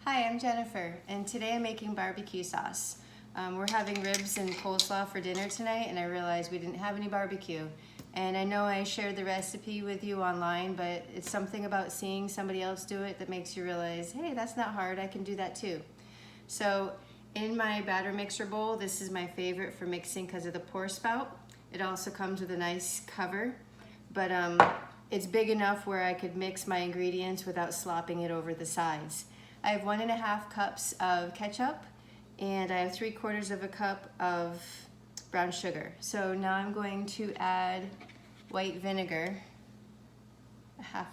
Hi, I'm Jennifer, and today I'm making barbecue sauce. We're having ribs and coleslaw for dinner tonight, and I realized we didn't have any barbecue. And I know I shared the recipe with you online, but it's something about seeing somebody else do it that makes you realize, hey, that's not hard, I can do that too. So in my batter mixer bowl, this is my favorite for mixing because of the pour spout. It also comes with a nice cover, but it's big enough where I could mix my ingredients without slopping it over the sides. I have 1.5 cups of ketchup, and I have 3/4 of a cup of brown sugar. So now I'm going to add white vinegar, half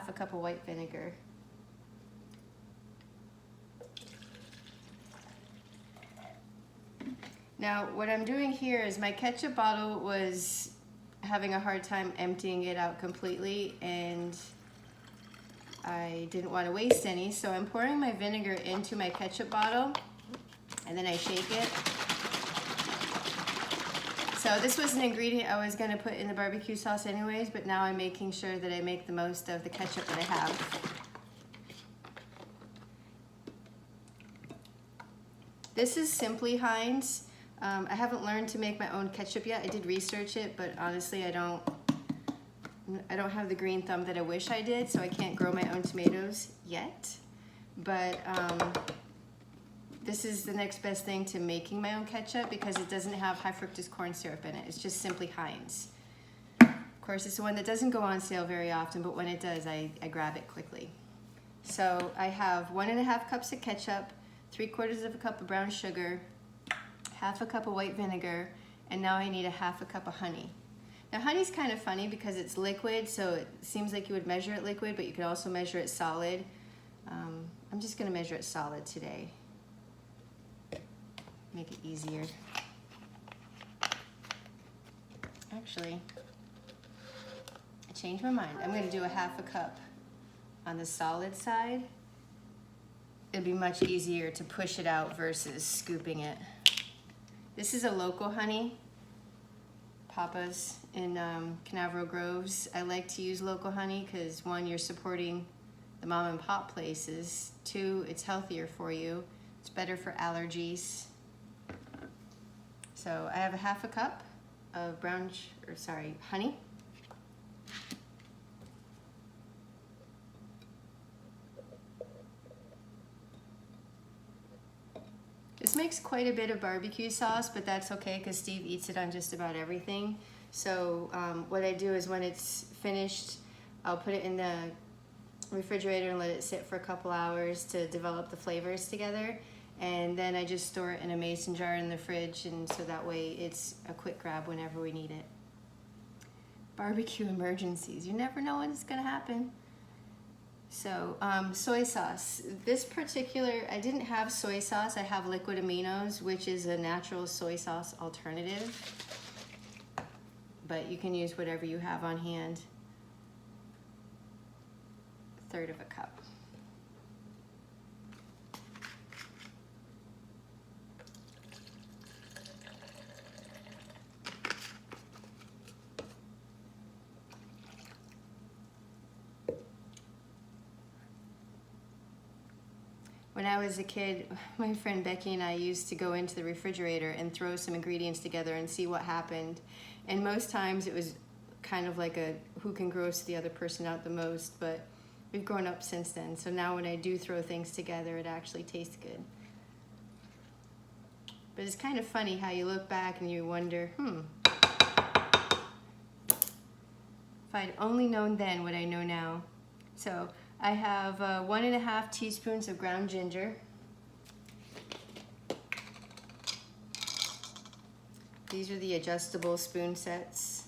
a cup of white vinegar. Now what I'm doing here is my ketchup bottle was having a hard time emptying it out completely, and I didn't want to waste any, so I'm pouring my vinegar into my ketchup bottle and then I shake it. So this was an ingredient I was going to put in the barbecue sauce anyways, but now I'm making sure that I make the most of the ketchup that I have. This is Simply Heinz. I haven't learned to make my own ketchup yet. I did research it, but honestly I don't have the green thumb that I wish I did, so I can't grow my own tomatoes yet. But this is the next best thing to making my own ketchup because it doesn't have high fructose corn syrup in it. It's just Simply Heinz. Of course, it's the one that doesn't go on sale very often, but when it does, I grab it quickly. So I have 1.5 cups of ketchup, 3/4 of a cup of brown sugar, 1/2 cup of white vinegar, and now I need 1/2 cup of honey. Now honey's kind of funny because it's liquid, so it seems like you would measure it liquid, but you could also measure it solid. I'm just going to measure it solid today. Make it easier. Actually, I changed my mind. I'm going to do 1/2 cup on the solid side. It'd be much easier to push it out versus scooping it. This is a local honey. Papa's in Canaveral Groves. I like to use local honey because 1, you're supporting the mom and pop places. 2, it's healthier for you. It's better for allergies. So I have 1/2 cup of honey. This makes quite a bit of barbecue sauce, but that's okay because Steve eats it on just about everything. So what I do is when it's finished, I'll put it in the refrigerator and let it sit for a couple hours to develop the flavors together. And then I just store it in a mason jar in the fridge, and so that way it's a quick grab whenever we need it. Barbecue emergencies. You never know when it's gonna happen. So soy sauce. This particular, I didn't have soy sauce. I have liquid aminos, which is a natural soy sauce alternative. But you can use whatever you have on hand. 1/3 of a cup. When I was a kid, my friend Becky and I used to go into the refrigerator and throw some ingredients together and see what happened. And most times it was kind of like a who can gross the other person out the most, but we've grown up since then. So now when I do throw things together, it actually tastes good. But it's kind of funny how you look back and you wonder, if I'd only known then what I know now. So I have 1.5 teaspoons of ground ginger. These are the adjustable spoon sets.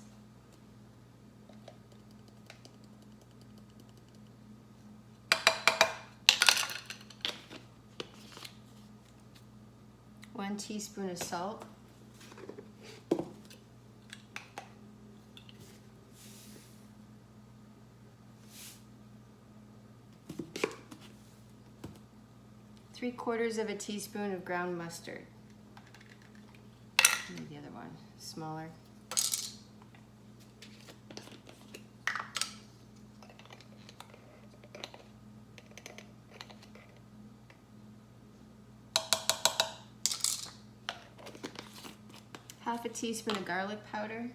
One teaspoon of salt. Three-quarters of a teaspoon of ground mustard. Maybe the other one, smaller. half a teaspoon of garlic powder.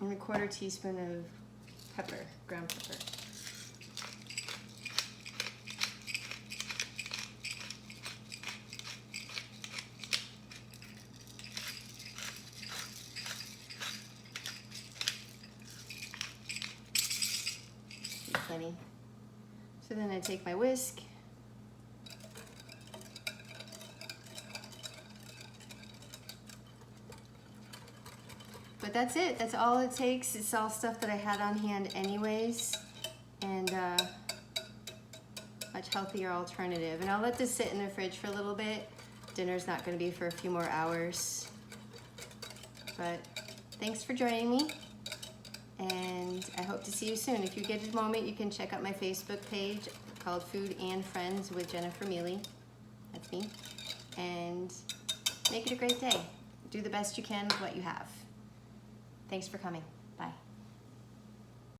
And a quarter teaspoon of pepper, ground pepper. Plenty. So then I take my whisk, but that's it. That's all it takes. It's all stuff that I had on hand anyways, and much healthier alternative. And I'll let this sit in the fridge for a little bit. Dinner's not going to be for a few more hours, but thanks for joining me. And I hope to see you soon. If you get a moment, you can check out my Facebook page called Food and Friends with Jennifer Mealy. That's me. And make it a great day. Do the best you can with what you have. Thanks for coming. Bye.